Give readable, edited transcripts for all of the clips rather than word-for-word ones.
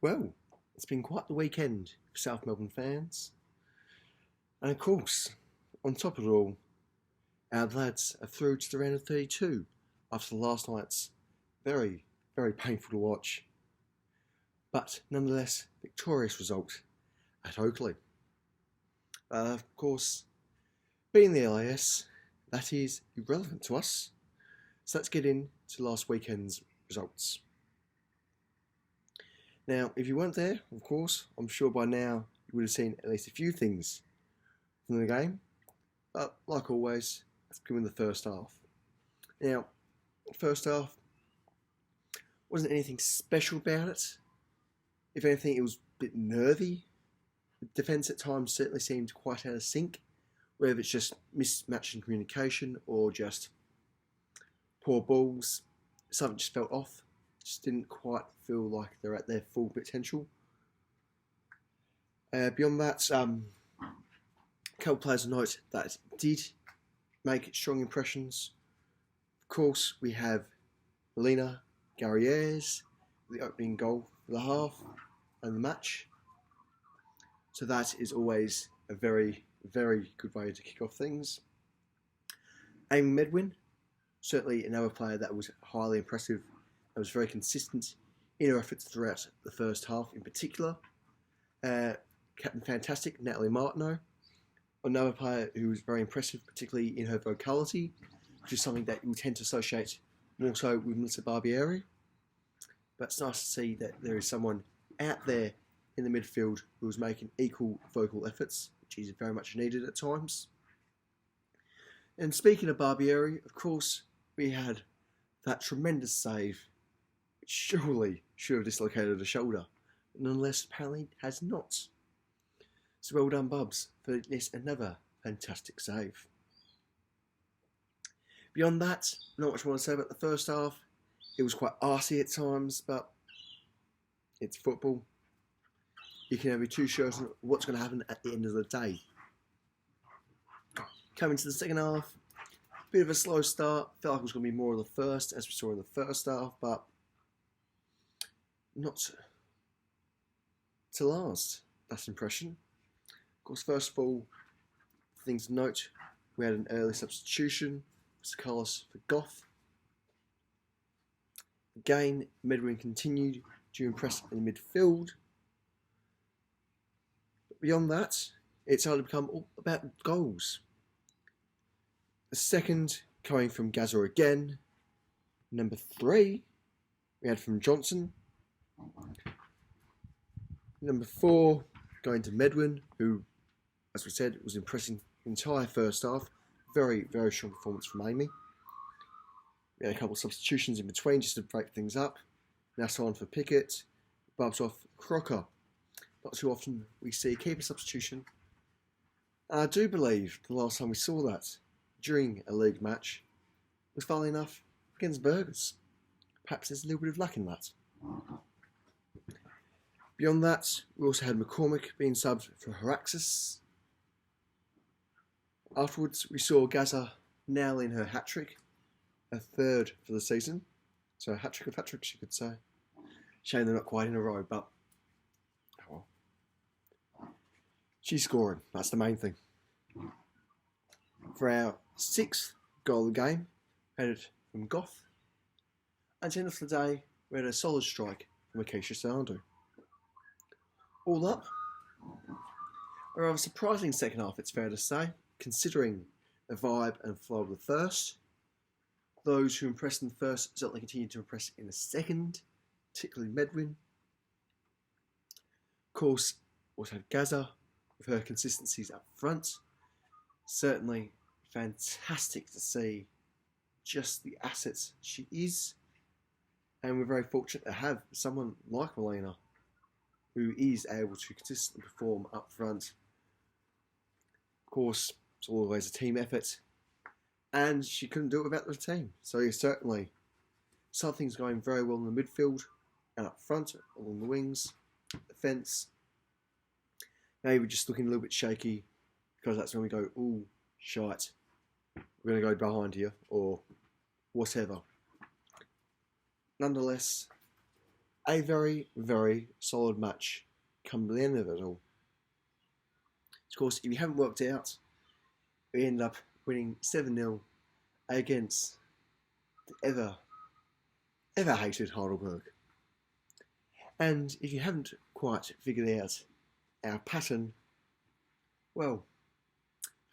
Well, it's been quite the weekend for South Melbourne fans. And of course, on top of it all, our lads are through to the round of 32 after last night's very, very painful to watch, but nonetheless victorious result at Oakley. Of course, being the LAS, that is irrelevant to us. So let's get into last weekend's results. Now, if you weren't there, of course, I'm sure by now you would have seen at least a few things from the game. But like always, let's begin with the first half. Now, first half wasn't anything special about it. If anything, it was a bit nervy. The defence at times certainly seemed quite out of sync, whether it's just mismatch in communication or just poor balls. Something just felt off. Just didn't quite feel like they're at their full potential. Beyond that, a couple of players of note that did make strong impressions. Of course, we have Melina Garriers, the opening goal for the half and the match. So that is always a very, very good way to kick off things. Amy Medwin, certainly another player that was highly impressive and was very consistent in her efforts throughout the first half in particular. Captain Fantastic, Natalie Martineau, another player who was very impressive, particularly in her vocality, which is something that you tend to associate more so with Melissa Barbieri. But it's nice to see that there is someone out there in the midfield who was making equal vocal efforts, which is very much needed at times. And speaking of Barbieri, of course, we had that tremendous save, which surely should have dislocated a shoulder, but nonetheless apparently has not. So well done, Bubs, for this another fantastic save. Beyond that, not much more to say about the first half. It was quite arsey at times, but it's football. You can never be too sure what's going to happen at the end of the day. Coming to the second half, bit of a slow start. Felt like it was going to be more of the first, as we saw in the first half, but not to last. That impression. Of course, first of all, things to note, we had an early substitution. Mr. Carlos for Goth. Again, Medwin continued to impress in the midfield. But beyond that, it started to become all about goals. The second coming from Gazza again. Number 3, we had from Johnson. Number 4, going to Medwin, who, as we said, was impressing the entire first half. Very, very strong performance from Amy. We had a couple of substitutions in between just to break things up. Now on for Pickett. Bubs off Crocker. Not too often we see a keeper substitution. And I do believe the last time we saw that during a league match was, funnily enough, against Burgers. Perhaps there's a little bit of luck in that. Beyond that, we also had McCormick being subbed for Haraxis. Afterwards, we saw Gaza nailing her hat-trick, a third for the season. So a hat-trick of hat-tricks, you could say. Shame they're not quite in a row, but oh well. She's scoring, that's the main thing. For our 6th goal of the game, headed from Goth. And at the end of the day, we had a solid strike from Acacia Sandu. All up, a rather surprising second half, it's fair to say, considering the vibe and flow of the first. Those who impressed in the first certainly continued to impress in the second, particularly Medwin. Of course, also had Gaza with her consistencies up front. Certainly fantastic to see just the assets she is. And we're very fortunate to have someone like Melina who is able to consistently perform up front. Of course, it's always a team effort. And she couldn't do it without the team. So yeah, certainly something's going very well in the midfield and up front, along the wings, defence. Maybe just looking a little bit shaky because that's when we go, ooh, shite. We're going to go behind here or whatever. Nonetheless, a very, very solid match come the end of it all. Of course, if you haven't worked it out, we ended up winning 7-0 against the ever hated Heidelberg. And if you haven't quite figured out our pattern, well,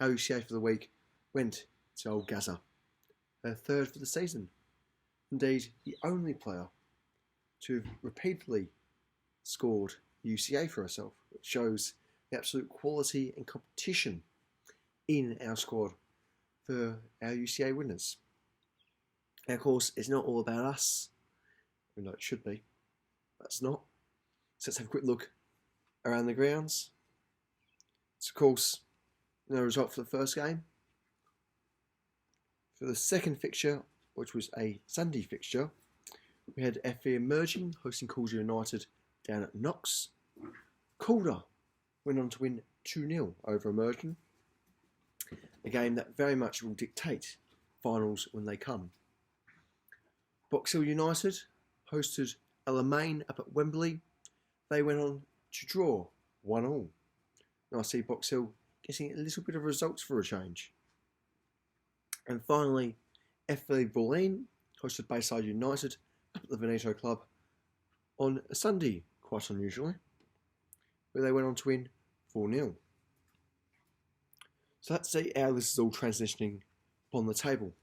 our UCA for the week went to old Gaza, her third for the season. Indeed, the only player to have repeatedly scored UCA for herself, which shows the absolute quality and competition in our squad for our UCA winners. And of course, it's not all about us, even though it should be. That's not. So let's have a quick look around the grounds. So, of course, no result for the first game. For the second fixture, which was a Sunday fixture, we had FE Emerging hosting Calder United down at Knox. Calder went on to win 2-0 over Emerging, a game that very much will dictate finals when they come. Box Hill United hosted Alamein up at Wembley. They went on to draw 1-1. Now I see Box Hill getting a little bit of results for a change. And finally, FV Bulleen hosted Bayside United up at the Veneto Club on a Sunday, quite unusually, where they went on to win 4-0. So let's see how this is all transitioning upon the table.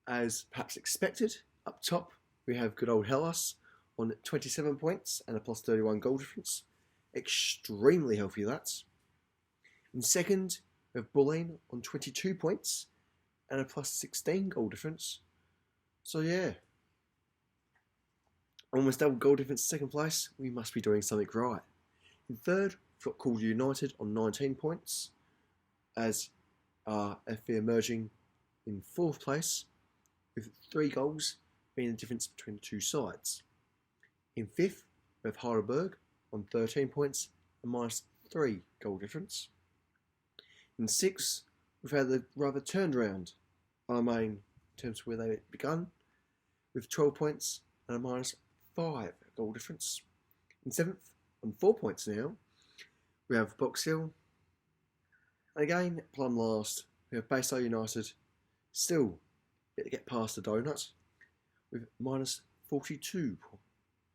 As perhaps expected, up top we have good old Hellas on 27 points and a plus 31 goal difference. Extremely healthy, that. In second, we have Bulleen on 22 points and a plus 16 goal difference. So yeah, almost double goal difference in second place. We must be doing something right. In third, we've got Calder United on 19 points, as are FE Emerging in fourth place, with 3 goals being the difference between the two sides. In fifth, we have Heidelberg on 13 points and minus 3 goal difference. In sixth, we've had the rather turned around Alamein in terms of where they begun, with 12 points and a minus 5 goal difference. In seventh, on 4 points now, we have Box Hill. And again, plumb last, we have Bayside United, still yet to get past the donut, with minus 42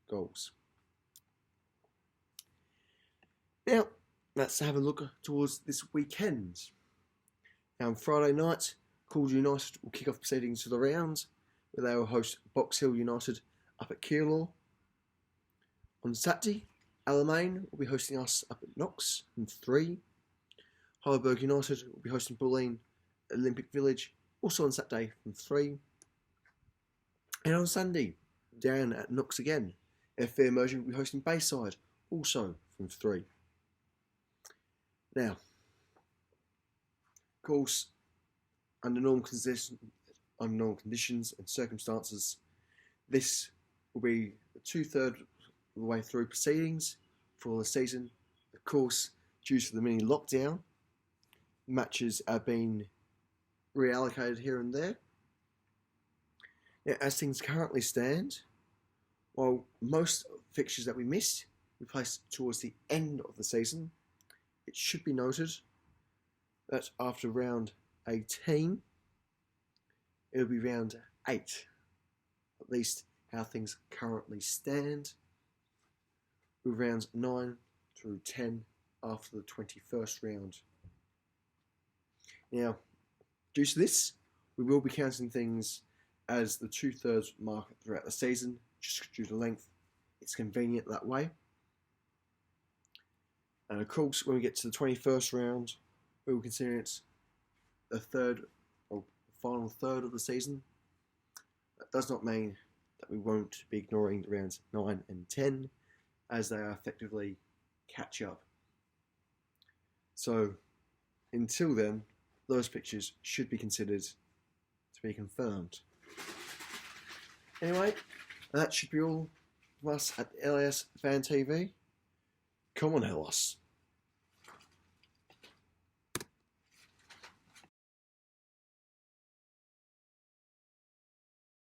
goals. Now, let's have a look towards this weekend. Now, on Friday night, Calder United will kick off proceedings to the round, where they will host Box Hill United up at Keilor. On Saturday, Alamein will be hosting us up at Knox in 3. Heidelberg United will be hosting Bulleen at Olympic Village, also on Saturday from 3. And on Sunday, down at Knox again, FV Emerging will be hosting Bayside, also from 3. Now, of course, under normal conditions and circumstances, this will be 2/3 of the way through proceedings for the season. Of course, due to the mini lockdown, matches are being reallocated here and there. Now, as things currently stand, while most fixtures that we missed we placed towards the end of the season, it should be noted that after round 18, it'll be round 8, at least how things currently stand, with rounds 9 through 10 after the 21st round. Now, due to this, we will be counting things as the 2/3 mark throughout the season, just due to length. It's convenient that way. And of course, when we get to the 21st round, we will consider it the third or final third of the season. That does not mean that we won't be ignoring the rounds 9 and 10, as they are effectively catch up. So, until then, those pictures should be considered to be confirmed. Anyway, that should be all from us at LAS Fan TV. Come on, Hellas.